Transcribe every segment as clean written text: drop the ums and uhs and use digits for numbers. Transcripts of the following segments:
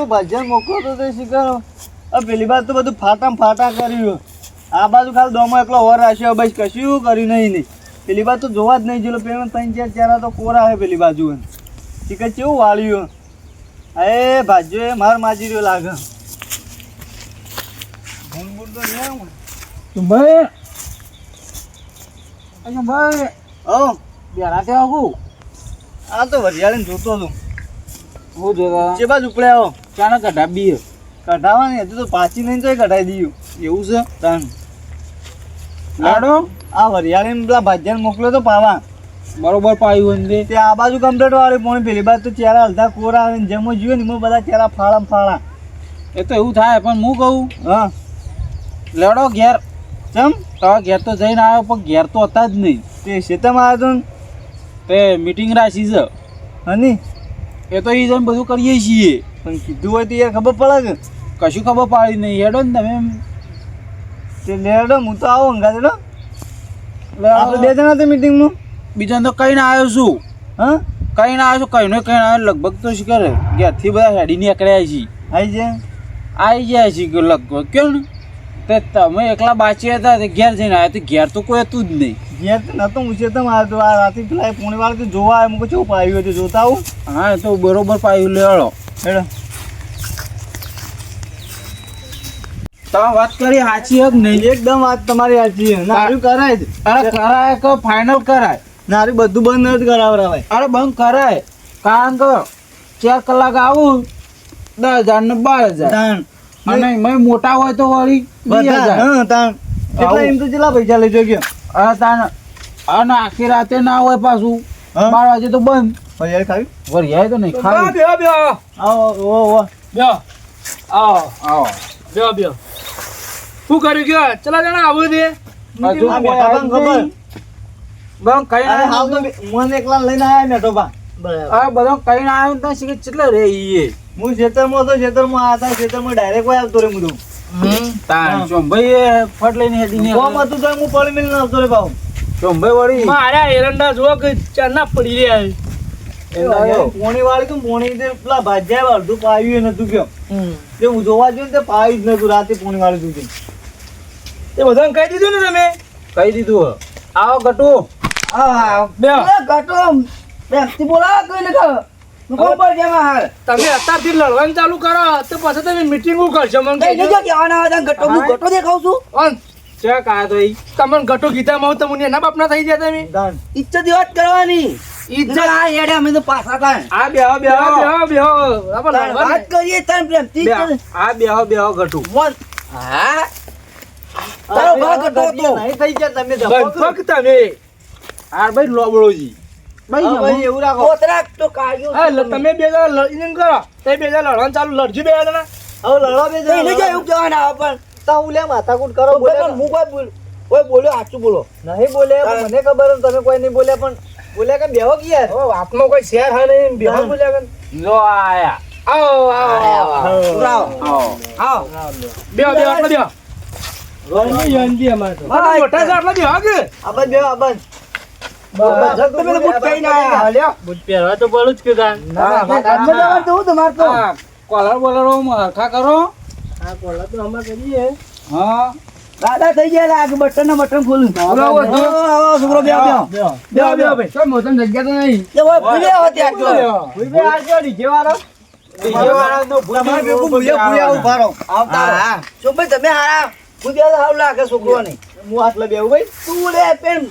પેલું ભજન મોકલો તો તે શીખરો પેલી બાજુ તો બધું ફાટા કર્યું આ બાજુ ખાલી દોમો એકલો વર રાખ્યો બસ કશું કર્યું નહીં પેલી બાજુ તો જોવા જ નહીં જેલો પેલા 3-4 ચહેરા તો કોરા હે પેલી બાજુ શીખર કેવું વાળ્યું એ ભાજ્યો એ માર માજી રહ્યો લાગે ભૂંડ તો નહીં આવું ભાઈ ભાઈ ઓ બેરા તે આવું આ તો વરિયાળીને જોતો હતો હું જોતા જે બાજુ ઉપડે આવો ચાના કઢા બી કઢાવાની હજુ તો પાછી નહીં તો કઢાઈ દીધું એવું છે તન લાડો આ વરિયાળીને પેલા ભાજ્યાને મોકલ્યો તો પાવા બરોબર પાયું અંદર તે આ બાજુ કમ્પ્લીટ વાળી પણ પેલી બાજુ તો ચહેરા હલતા કોરા આવે ને જેમ જોયું ને એમાં બધા ચહેરા ફાળા એ તો એવું થાય પણ હું કહું હા લેડો ઘેર ચમ તો ઘેર તો જઈને આવ્યો પણ ઘેર તો હતા જ નહીં તે શેતામાં આવ્યો તો તે મીટિંગ રાખી છે હની એ તો એ જઈને બધું કરીએ છીએ પણ કીધું હોય તો યાર ખબર પડે કે કશું ખબર પાડી નહીં હેડો ને તમે તે લેડો હું તો આવો અંગા દેડો આપણે 2 જણા હતા મીટિંગમાં બીજા તો કઈ ના આવ્યો છું હા કઈ ના આવ્યો છું કઈ આવ્યો લગભગ તો શું કરે ઘેરથી બધા હેડી નીકળ્યા છીએ આવી જાય આવી ગયા છીએ કે લગભગ કેમ ને તે તમે એકલા બાચી હતા તે ઘેર જઈને આવ્યા તે ઘેર તો કોઈ હતું જ નહીં ઘેર તો નતો ઉછેતમ આવ્યો તો આ રાતે પેલા પોણી વાળા તો જોવા આવ્યો મૂકો કેવું પાયું હતું જોતા આવું હા એ તો બરોબર પાયું લેવાડો હેડો તમે વાત કરી સાચી હક નહીં એકદમ વાત તમારી સાચી છે નારું કરાય છે અરે કરાય કે ફાઇનલ કરાય નારું બધું બંધ નથી કરાવરાવાય અરે બંધ કરાય કારણ કે 4 કલાક આવું 10,000 ને 12,000 તાણ અને મેં મોટા હોય તો વળી 20,000 હા તાણ એટલા એમ તો કેટલા પૈસા લેજો કે અરે તાણ અને આખી રાતે ના હોય પાછું 12 વાગે તો બંધ ફરિયાદ ખાવી વરિયાય તો નહીં ખાવી આવો શું કર્યું કે ચલા જણા આવું દે હજુ આ બેઠા બા ખબર બંધ કઈ અરે હાવ તો મને એકલા લઈને આયા મેઠો બા અરે બધા કઈ ના આવ્યું ત્યાં શીખે કેટલે રે ઈએ હું ખેતરમાં હતો ખેતરમાં આતા ખેતરમાં ડાયરેક્ટ કોઈ આવતો રે મું તાણ ચોંભાઈ ફટ લઈને હેડી કોમ હતું તો હું પડી મિલ આવતો રે ભાવ ચોંભાઈ વળી મારા એરંડા જો કે ચાના પડી રહ્યા પોણી વાળી તો પોણી તે પેલા ભાજ્યા અડધું પાયું નતું કયો તે હું જોવા જોયું ને તે પાયું જ નતું રાતે પોણી વાળી દૂધ એ બધાને કહી દીધું ને તમે કહી દીધું આવો ગટુ બે તમે અત્યારથી લડવાનું ચાલુ કરો તો પછી તમે મીટિંગ કરશો મને કહેજો. ઓન, ચેક આ તો ઈ તમને ગટો ગીતા માં તમને એના બાપના થઈ ગયા તમે દાન ઇજ્જત આ બેહો બેહો બેહો બેહો આપણે લડવાનું. આ બેહો ગટુ નહીં થઈ ગયા તમે બંધક તમે આ ભાઈ લોબળોજી ભાઈ એવું રાખો હા, તમે બે જણા લડીને કરો તે બે જણા લડવાનું ચાલુ લડજો બે જણા હવે લડવા બે જણા તા હું લે માથાકૂટ કરો નહીં બોલે મને ખબર છે તમે કોઈ નહીં બોલ્યા પણ બોલ્યા કે બેહો કે યાર આપનો કોઈ શેર હા નહીં બેહો બોલ્યા કે લો આયા આવો બેહો બેહો આપણે બેહો મોટા છે આટલા બેહો કે આબન બેહો આબન કોલર બોલર હરખા કરો હા દાદા થઈ ગયા બટન ના બટન ખોલું છોકરો બે તમે હારા હાવ લાગે છોકરો ને હું આટલે બેવું ભાઈ તું લે પેન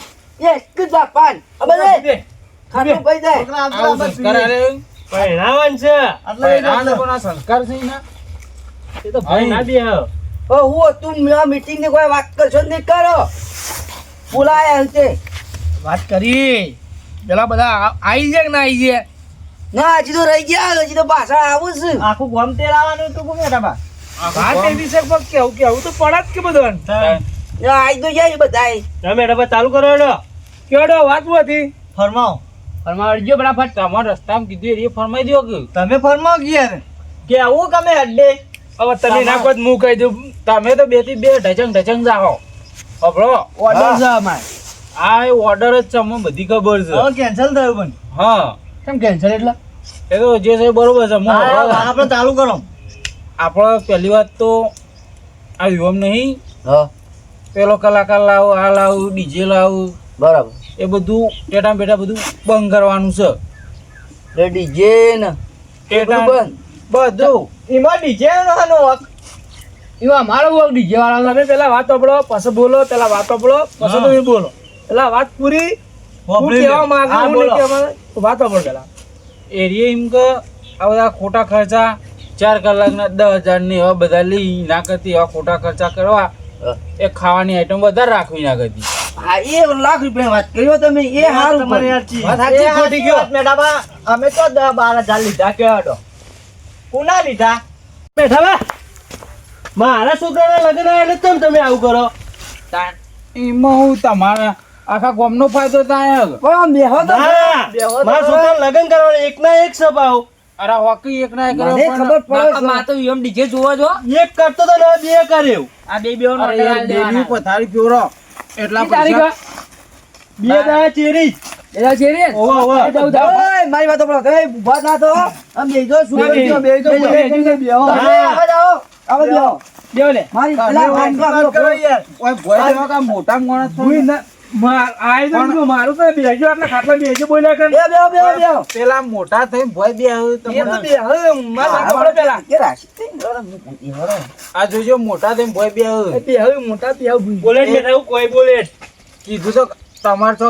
મીટિંગ ની કોઈ વાત કરશો નહીં કરો બોલાયા છે વાત કરી પેલા બધા આવી છે કે ના આવી છે ના હજી તો રહી ગયા હજી તો પાછળ આવું છે આખું ગમ તેડાવવાનું તું કોમે ડાબા વાત એવી છે પણ કેવું તો પડત કે બધું આઈ તો જાય બધા તમે ડબ્બા ચાલુ કરો એડો કેડો વાત હતી ફરમાવો ફરમાવજો બરાબર તમારા રસ્તામાં કીધું એ ફરમાઈ દો કે તમે ફરમાવો ગયા કે આવું તમે અડ્ડે હવે તમે ના કોઈ હું કહી દઉં તમે તો 2 થી 2 ઢચંગ જાઓ હબળો ઓર્ડર છે અમારે આ ઓર્ડર જ છે અમને બધી ખબર છે હવે કેન્સલ થયું પણ હા કેમ કેન્સલ એટલે એ તો જે છે બરોબર છે આપણે ચાલુ કરો આપણે પહેલી વાત તો આ યુવમ નહીં હા પેલો કલાકાર લાવો આ લાવું ડીજે લાવું બરાબર એ બધું ટેટા બેટા બધું બંધ કરવાનું છે એટલે ડીજે ને ટેટા બધું બંધ બધું એમાં ડીજે નો હક એમાં અમારો હક ડીજે વાળાનો. તમે પેલા વાત સાંભળો પછી બોલો, પેલા વાત સાંભળો પછી તમે બોલો. પેલા વાત પૂરી હું કહેવા માંગુ હા, હું બોલો. નહીં કહેવા માંગુ. તો વાત સાંભળો પેલા. એરિયા એમ કે આ બધા ખોટા ખર્ચા 4 કલાકના 10,000 ને એવા બધા લઈ ના કરતી એવા ખોટા ખર્ચા કરવા એ ખાવાની આઈટમ વધારે રાખવી ના કરતી. હા એ લાખ રૂપિયા વાત કર્યો તમે એ હારું તમારી વાત સાચી ખોટી ગયો મેડાબા અમે તો 10-12,000 લીધા કેવાડો કોના લીધા બેઠા મારા છોકરાના લગ્ન આવે એટલે તમે આવું કરો. એમાં હું તમારા આખા ગામનો ફાયદો થાય. પણ બેહો તો મારા છોકરાના લગ્ન કરવાના એકના એક સભાઓ. અરે હોકી એક ના એક મને ખબર પડે માં તો એમ ડીજે જોવા જો એક કરતો તો ને બે કર્યો. આ બે બેઓ નો બેબી પથારી પીવરો એટલા પૈસા બે દાડા ચેરી જ. એલા છે રે ઓવા ઓવા. ઓય મારી વાત સાંભળો તમે ઊભા ના થો આમ બેજો શું બેહી બેજો બેજો આવો બેહો બેઓ લે. મારી પેલા વાત કરો યાર ઓય ભોય જેવા કાં મોટા માણસ છો હું ના આઈ તો મારું તો બેજો એટલે ખાટલા બેજો બોલ્યા કર. બેહો પેલા મોટા થઈને ભોય બે એ તો તમને બે હવે મારા સાંભળો પેલા. કે રાશી આ જોજો મોટા થઈને ભોય બે બે હવે મોટા બે હવે બોલે જ બેઠા કોઈ બોલે જ. કીધું તો તમારે તો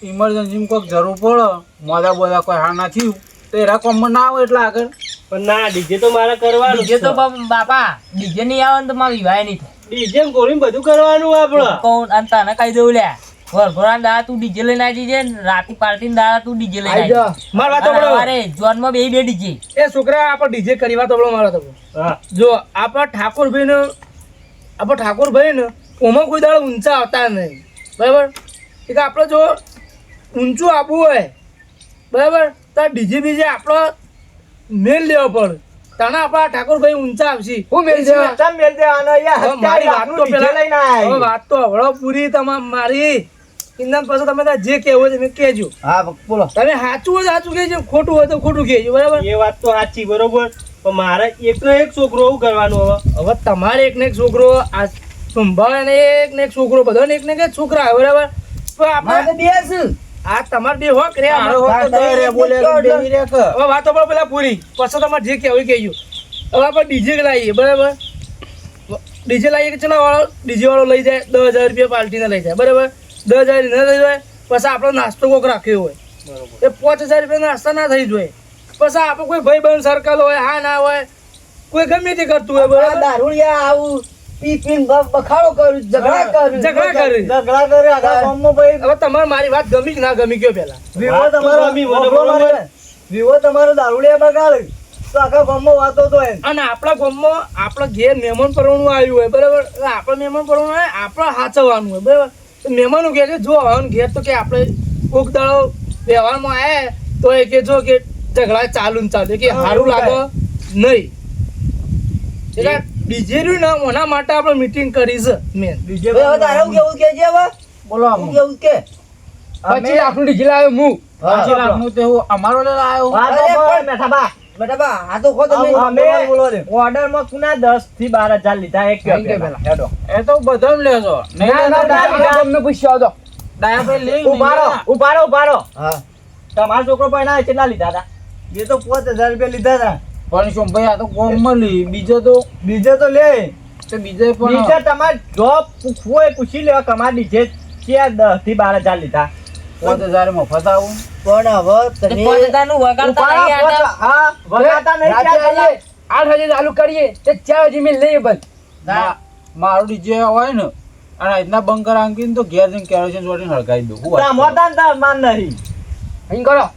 ઇમરજન્સી કોઈક જરૂર પડે મોડા બોલા કોઈ હા ના થયું તો એરા કોમમાં ના આવે એટલે આગળ પણ ના ડીજે તો મારે કરવાનું. ડીજે તો બાપા ડીજે નહીં આવે ને તો મારા વિવાહ નહીં થાય. ડીજે ગોળી બધું કરવાનું આપણે. કહું અને તને કહી દઉં લ્યા વરઘોડા દાડા તું ડીજે લઈને આવી જજે ને રાતી પાર્ટી દાડા તું ડીજે લઈને આવી જજે. માર વાત સાંભળો. અરે જોનમાં બે ડીજે એ છોકરા આપણે ડીજે કરી વાત સાંભળો મારો તો. જો આપણા ઠાકોરભાઈ ને ઓમાં કોઈ દાડો ઊંચા આવતા નહીં બરાબર. કે આપણે જો ઊંચું આપવું હોય બરાબર તો ડીજે બીજે આપણો મેલ લેવો પડે તને આપણા ઠાકોરભાઈ ઊંચા આવશે. હું મેલ દેવાનો યાર હવે મારી વાત તો પેલા હવે વાત તો હવળો પૂરી તમામ મારી ઇન્દમ પછી તમે તાર જે કહેવું હોય તમે કહેજો. હા બોલો તમે સાચું હોય સાચું કહેજો, ખોટું હોય તો ખોટું કહેજો બરાબર. એ વાત તો સાચી બરોબર. પણ મારે એકનો એક છોકરો એવું કરવાનું. હવે તમારે એકને એક છોકરો આ સંભાળે ને એક ને એક છોકરો બધાને એક ને એક છોકરા આવે બરાબર. પણ આપણે બે છે આ તમારે બે હોક રે મારો હોક તો બે રે બોલે બેહી રે કે હવે વાતો પર પેલા પૂરી પછી તમારે જે કહેવું એ કહેજો. હવે આપણે ડીજે લાવીએ બરાબર. ડીજે લાવીએ કે ચલા વાળો ડીજે વાળો લઈ જાય 10,000 રૂપિયા પાર્ટીને લઈ જાય બરાબર. 10,000 ન થઈ જાય પછી આપણો નાસ્તો કોક રાખ્યો હોય એ 5,000 રૂપિયા નાસ્તા ના થઈ જાય. પછી આપણે કોઈ ભાઈ બંધ સર્કલ હોય હા ના હોય કોઈ ગમે તે કરતું હોય બરાબર. દારૂડિયા આવું પી પીન બખાડો કરું ઝઘડા કરે આખા ગામમાં ભાઈ હવે તમારે મારી વાત ગમી કે ના ગમી કયો પેલા વિવો તમારો વિવો તમારો દારૂડિયા બગાડે તો આખા ગામમાં વાતો તો એમ અને આપણા ગામમાં આપણા ઘેર મહેમાન પરવાનું આવ્યું હોય બરાબર. એટલે આપણે મહેમાન પરવાનું હોય આપણે સાચવવાનું હોય બરાબર. તો મહેમાનો કહે છે જો આવવાનું ઘેર તો કે આપણે કોક દાડો વ્યવહારમાં આવ્યા તો એ કે જો કે ઝઘડા ચાલુ ને ચાલુ કે સારું લાગે નહીં. એટલે ડીજે રહ્યું ને એના માટે આપણે મીટિંગ કરી છે મેન. હવે તારે કેવું કે છે હવે બોલો હું કેવું કે 25 લાખનું ડીજે લાવ્યો હું. 5 લાખનું તો એવું અમારો લે આવ્યો બેટા બા આ તો ખો તમે બોલો રે ઓર્ડરમાં કુના 10 થી 12,000 લીધા એક પેલા હેડો. એ તો બધા લેજો તમને પૂછ્યો હતો ડાયા ભાઈ લઈ ઉભારો હા તમારો છોકરો પહેલા કેટલા લીધા હતા? એ તો 5,000 રૂપિયા લીધા હતા પણ શું ભાઈ આ તો ગામમાં લી બીજો તો લે તો બીજે પણ નીચે તમારે જોબ પૂછવું હોય પૂછી લેવા તમારે નીચે ક્યાં 10 થી 12,000 લીધા 5,000 મફત આવું પણ હવે તમે પોતાનું વગાડતા નહીં આટા. હા વગાડતા નહીં રાતે ક્યાં આવીએ. 8 વાગે ચાલુ કરીએ તે 4 વાગે મેં લઈએ બંધ. મારું ડીજે હોય ને અને આજના બંકર આંકીને તો ઘેર જઈને કેરોસીન ચોટીને હળગાવી દઉં તા મોટા તાર માન નહીં અહીં કરો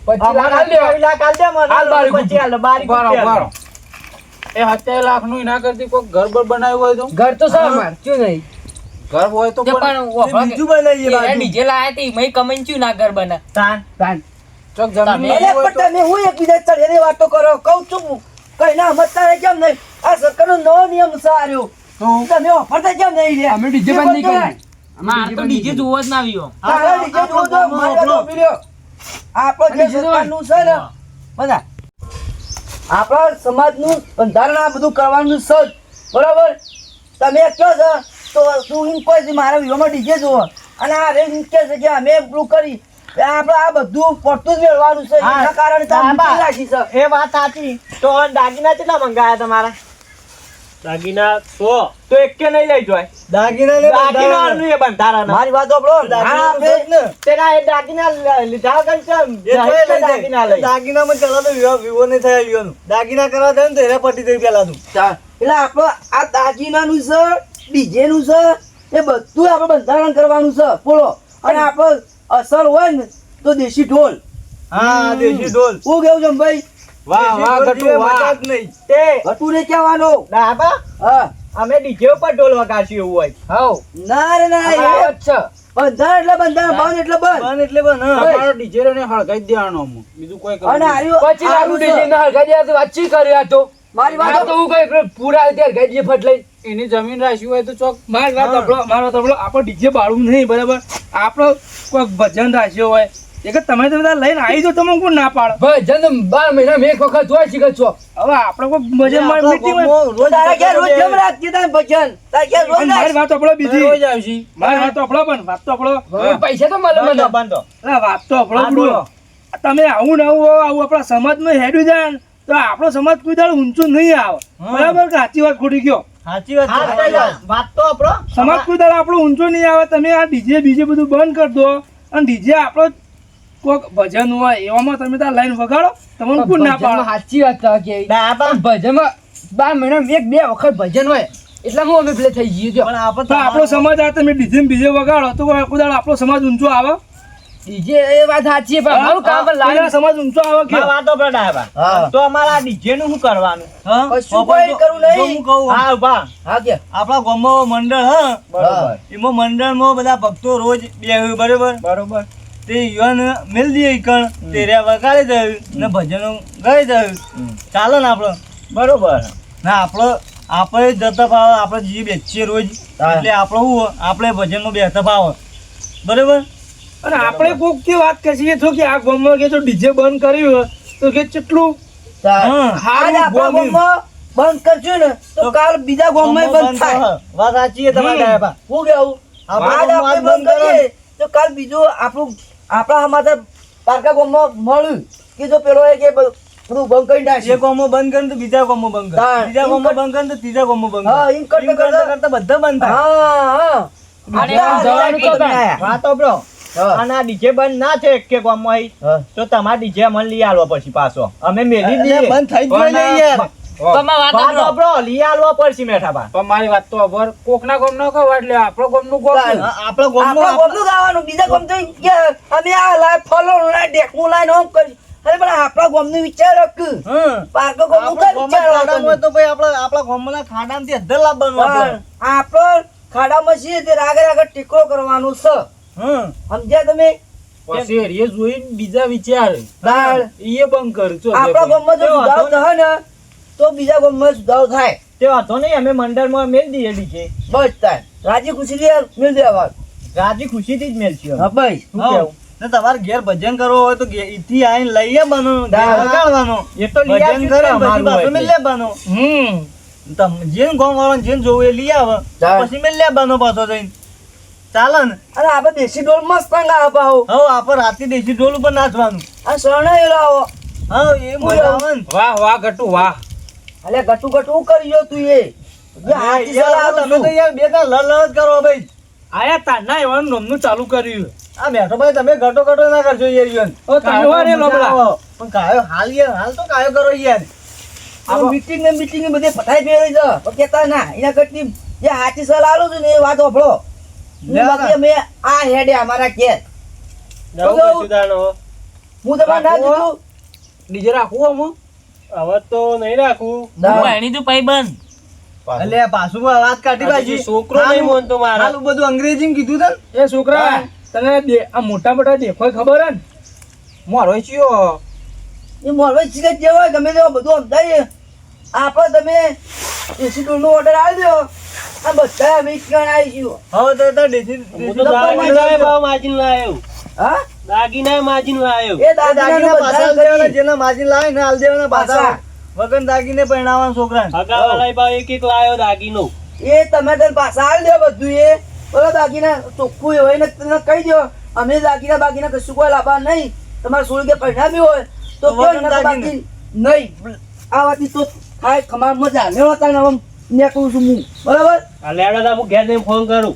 25 લાખ આલ દે લાખ આલ દે મને હાલ બારી 25 હાલ બારી ઉભારો એ 70 લાખનું એના કરતી કોઈ ઘર બર બનાવ્યું હોય તો ઘર તો સા માર ક્યું નહીં ઘર હોય તો તે પણ વફા બીજું બનાવીએ કે બાજુ ડીજે લાયા તે મય કમેન્ટ ચું ના ઘર બને. તાન ચોક જમીન અરે હોય પણ તમે હું એકબીજા ચડીને વાતો કરો કહું છું કઈ ના સમજતા કેમ નહીં આ સરકારનો નવો નિયમ સાર્યો તો તમે ઓફરતા કેમ નહીં લે અમે ડીજે બંધ નહીં કરી. મારે તો ડીજે જોવો જ ના આવ્યો. તારા નીચે જુઓ તો મારે તો પીર્યો આપણો જે સરકારનું છે ને બધા આપણા સમાજનું બંધારણ આ બધું કરવાનું છે જ. બરાબર તમે કહો છો તો તું એમ કહે છે મારા વિવાહમાં ડીજે જોવો અને આ રે એમ કહે છે કે અમે પેલું કરી આપણે આ બધું પડતું જ મેળવાનું છે એના કારણે તો આ મીટિંગ રાખી છે. એ વાત સાચી. તો દાગીના કેટલા મંગાયા તમારા? દાગીના 100 તો એકે નહીં લઈ જાય. દાગીના દાગીનાનું એ બંધારણ. મારી વાત સાંભળો. હા, આપણે તેના એ દાગીના લીધા વગર કેમ? દાગીના લઈ. દાગીનામાં પેલા તો વિવો નહીં થયા વિવાનું. દાગીના કરવા થાય ને તો એના પટી થઈ પેલા તું. એટલે આપણે આ દાગીનાનું છે ડીજેનું છે એ બધું આપણે બંધારણ કરવાનું છે બોલો. અને આપણે અસર હોય ને તો દેશી ઢોલ. હા, દેશી ઢોલ. શું કેવું છે ભાઈ? વાહ વાહ ગટુ વાહ. નહીં. તે ઘટું નહીં કહેવાનો. ડાબા હા અમે ડીજે ઉપર ઢોલ વગાડશું એવું હોય. હાઉ ના રે ના અમારો જ છે. બંધારણ એટલે બંધારણ બંધ એટલે બંધ. બન એટલે બન. હા. અમારો ડીજે ને હળગાઈ જ દેવાનો અમુક. બીજું કોઈ કરવું અને નહીં. આર્યું પછી લાડુ આર્યું ડીજે છે. ના હરગાઈ દે તો વાતચી કરે આ તો મારી વાત આ તો હું કઈ પૂરા અત્યારે હરગાઈ દે ફટ લઈ એની જમીન રાખ્યું હોય તો ચોક મારી વાત સાંભળો, મારી વાત સાંભળો. આપણે ડીજે બાળવું નહીં બરાબર. આપણો કોઈક ભજન રાખ્યો હોય એ કે તમે બધા લઈને આવી જાઓ તમે કોણ ના પાડો. ભજન 12 મહિનામાં એક વખત હોય શીખત છો. હવે આપણે કોઈ ભજનમાં મીટિંગ હોય રોજ તારા ઘેર રોજ જેમ રાખજે તારે ભજન. તારા ઘેર રોજ અને મારી રાખ. વાત આપણો બીજી રોજ આવશે. મારી વાત આપણો પણ વાત તો આપણો પૈસા તો મળે મને. બંધો. અલા, વાત તો આપણો બુડો. તમે આવું ને આવું આપણા સમાજમાં હેડ્યું જાય ને તો આપણો સમાજ કોઈ દાડો ઊંચો નહીં આવે. બરાબર કે સાચી વાત ખોટી ગયો? સાચી વાત હા, છે. વાત તો આપણો સમાજ કોઈ દાડો આપણો ઊંચો નહીં આવે. તમે આ ડીજે બીજે બધું બંધ કરી દો અને ડીજે આપણો કોઈક ભજન હોય એવામાં તમે ત્યાં લાઈન વગાડો તમને કોણ ના ભજનમાં પાડે. સાચી વાત તો કે ડાબા ભજનમાં 12 મહિનામાં એક બે વખત ભજન હોય એટલે હું અમે પેલે થઈ જઈએ જો પણ આપણે તો આપણો સમાજ આ તમે ડીજે ને બીજે વગાડો તો કોઈ દાડો આપણો સમાજ ઊંચો આવે. ડીજે એ વાત સાચી છે પણ અમારું કામ કોઈ દાડો સમાજ ઊંચો આવે કે વાત તો આપણો ડાબા. હા. તો અમારા ડીજે નું શું કરવાનું? હા? કશું કોઈ કરવું જો નહીં. હું કહું હા ઉભા. હા કે આપણા ગામમાં મંડળ હા બરોબર. એમાં મંડળમાં બધા ભક્તો રોજ બેહ્યું બરોબર બરોબર. તે યુવાન મેલ દઈએ કણ તે રહ્યા વગાડી દઉં ને ભજનો ગાઈ દઉં ચાલે ને આપણો બરોબર. ના આપણે જતા ભાવ આપણે જે બેસીએ રોજ એટલે આપણે શું આપણે ભજનમાં બેસતા ભાવ બરોબર. અને આપણે કોક કે વાત કરીએ તો કે આ ગામમાં કે જો ડીજે બંધ કર્યું તો કે કેટલું હા. આજ આપણા ગામમાં બંધ કરજો ને તો કાલ બીજા ગામમાં બંધ થાય. વાત સાચી છે તમારે ડાયબા. હું કેવું આપણે આજ આપણે બંધ કરીએ તો કાલ બીજું આપણા સમાચાર પારકા ગામમાં મળ્યું કે જો પેલો એ કે બધું બંધ કરી એ નાખશે. ગામમાં બંધ કરે તો બીજા ગામમાં બંધ કરે હા. બીજા ગામમાં બંધ કરે તો ત્રીજા ગામમાં બંધ હા, કરે એમ કરતા એમ કરતા કરતા કરતા બધા બંધ થાય. હા હા અને આપણે જવાનું તો થાય. વાત તો બ્રો. હા. અને આ ડીજે બંધ ના છે એકે ગામમાં અહીં, હા. તો તમારા ડીજે અમને લઈ આલવા પછી પાછો અમે મેલી એટલે દઈએ. બંધ થઈ જ ગયો ને યાર. તમારી વાત વાત સાંભળો. તો બ્રો લઈ આલવા પડશે મેઠાબા. પણ મારી વાત તો અભર કોકના ગમ ન કહો એટલે આપણો ગમનું કોક ચાલ. આપણા આપણા ગામમાં ગામનું ગાવાનું બીજા ગામ તો કે અમે આ લાય ફલો લાય ડેકનું લાય ઓમ કરી અરે પણ આપણા ગામનું વિચાર રખ હા. પારકા ગામનું આપણા કઈ ગામમાં વિચાર ખાડામાં હોય તો ભાઈ આપણા ગામના ખાડામાંથી અધર લાવવાનું આપણે. આપણો ખાડામાં છીએ તે રાગે રાગે ટીકો કરવાનું છે હા. સમજ્યા તમે? પછી એ જોઈને બીજા વિચાર તાળ. એ બંધ કરજો આપણા ગામમાં જો સુધાર થાય ને તો બીજા ગામમાં સુધાર થાય. તે વાંધો નહીં અમે મંડળમાં મેલ દઈએ ડીજે. બસ થાય રાજી ખુશી મિલ દેવા. રાજી ખુશીથી જ મેલશું અમે. હા ભાઈ શું હા. કેવું? ને તમારે ઘેર ભજન કરવો હોય તો ઈથી આવીને લઈએ બનો હા. વગાડવાનો એ તો લઈ ભજન આવશું કરે તો પછી અમારું પાછું હોય મેં એટલે. લેવાનો હમ જેન ગામ વાળા જેન જોવું એ લઈ આવે ચાલ. પછી મેં લેવાનો પાછો જઈને ચાલે ને. અને આપણે દેશી ઢોલ મસ્ત ગાવા પાહો હવે આપણે રાતે દેશી ઢોલ ઉપર નાચવાનું. આ શરણાઈ લાવો. હા એ મજા આવે ને. વાહ વાહ ગટુ વાહ અલે ગટુ ગટુ કર્યો તું એ જે હાથી યાર, સલાહ તમે તો આલું. યાર બે ત્રણ લડ જ કરો ભાઈ. આયા તાના એવાનું નામનું ચાલુ કર્યું. આ બેઠો ભાઈ તમે ઘટો ઘટો ના કરજો યાર યાર. હવે તમે હોય ને લોબડા. પણ કાયો હાલ યાર હાલ તો કાયો કરો યાર. આ મીટિંગ ને મીટિંગ ને બધે પટાઈ ફેરવી છે પણ કેતા ના એના કરતી જે હાથી સલાહ આલું છું ને એ વાત હોભળો. લે બાકી અમે આ હેડે અમારા ઘેર હું તમારે ના દીધું ડીજે રાખવું આમાં હવે તો નહીં રાખવું. હું એની તો પૈ બંધ. એટલે પાછું વાત કાઢી બાજી. છોકરો નહીં માનતો મારા. હાલ બધું અંગ્રેજી કીધું તને. એ છોકરા તને આ મોટા મોટા દેખોય ખબર હે ને મારો ચિયો એ મોરવાઈ સિગરેટ જેવા ગમે તેવા બધું સમજાય આપણે તમે એસી ટોલ નો ઓર્ડર આવી દો આ બધા અમે કણ આવીશું. હવે તો દેશી હું તો દાગીના ભાવ માજીને લાયો. હા દાગીના માજીને લાયો. એ દાદીના દાગીના પાછા બધા આલ દેવાના, કરી. જેના માજી લાવે ને આલ દેવાના પાછા. વગન દાગીને પરણાવવાનો છોકરાને. હગાવાલાએ ભાવ એક એક લાયો દાગીનો. એ તમે તને પાછા આવી દો બધું એ બોલો દાગીના ચોખ્ખું હોય ને તમે કહી દો અમે દાગીના બાગીના કશું કોઈ લાભા નહીં તમારે સોળ કે પૈસા બી હોય તો તો કોઈ વગર નકર દાગીને. બાકી નહીં આ વાતની તો થાય ખમા મજા ને હોતા ને નીકળું છું હું બરાબર આ લેવડા તા હું ઘેર જઈને ફોન કરું.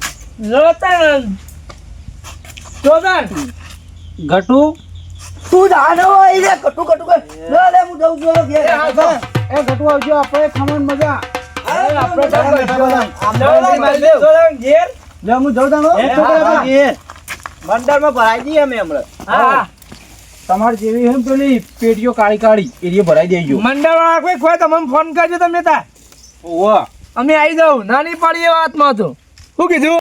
જોદાન ઘટુ તું જાને હોય રે કટુ કટુ કર લે હું જઉં છું હવે ઘેર. એ ઘટુ આવજો આપણે ખમણ મજા આપણે ઘેર લે હું જઉં તાનો. મંડળમાં ભરાઈ દઈએ અમે હમણાં. હા તમારે જેવી એમ પેલી પેટીઓ કાળી કાળી એરિયા ભરાઈ દેજો મંડળ વાળા કોઈ કોઈ તમને ફોન કરજો તમે તાર ઓવા અમે આવી જાઉં નાની પાડી એ વાતમાં તો શું કીધું